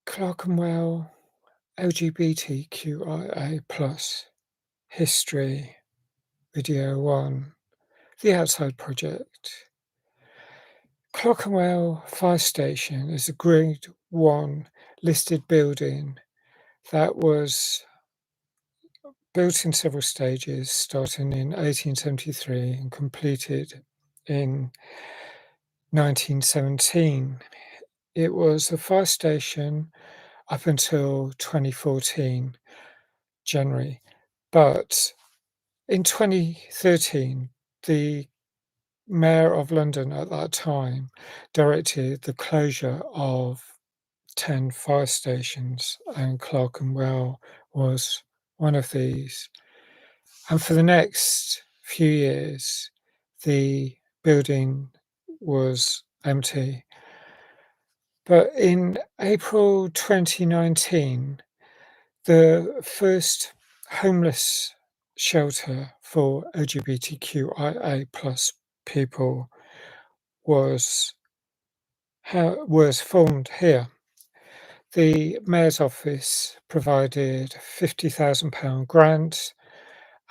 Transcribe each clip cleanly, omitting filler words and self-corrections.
Clerkenwell, LGBTQIA plus, history, video 1, the outside project. Clerkenwell Fire Station is a Grade 1 listed building that was built in several stages, starting in 1873 and completed in 1917. It was a fire station up until 2014, January, but in 2013, the Mayor of London at that time directed the closure of 10 fire stations, and Clerkenwell was one of these. And for the next few years, the building was empty. But in April 2019, the first homeless shelter for LGBTQIA plus people was formed here. The Mayor's office provided £50,000 grant,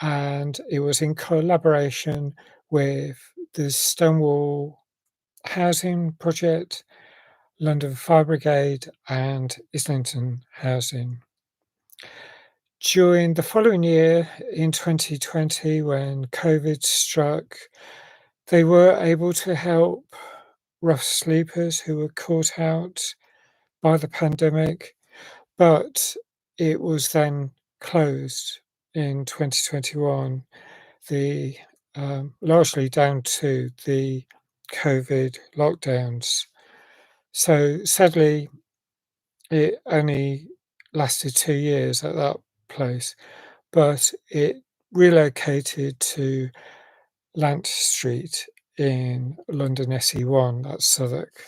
and it was in collaboration with the Stonewall Housing Project, London Fire Brigade, and Islington Housing. During the following year, in 2020, when COVID struck, they were able to help rough sleepers who were caught out by the pandemic, but it was then closed in 2021, largely down to the COVID lockdowns. So sadly, it only lasted 2 years at that place, but it relocated to Lant Street in London SE1, that's Southwark.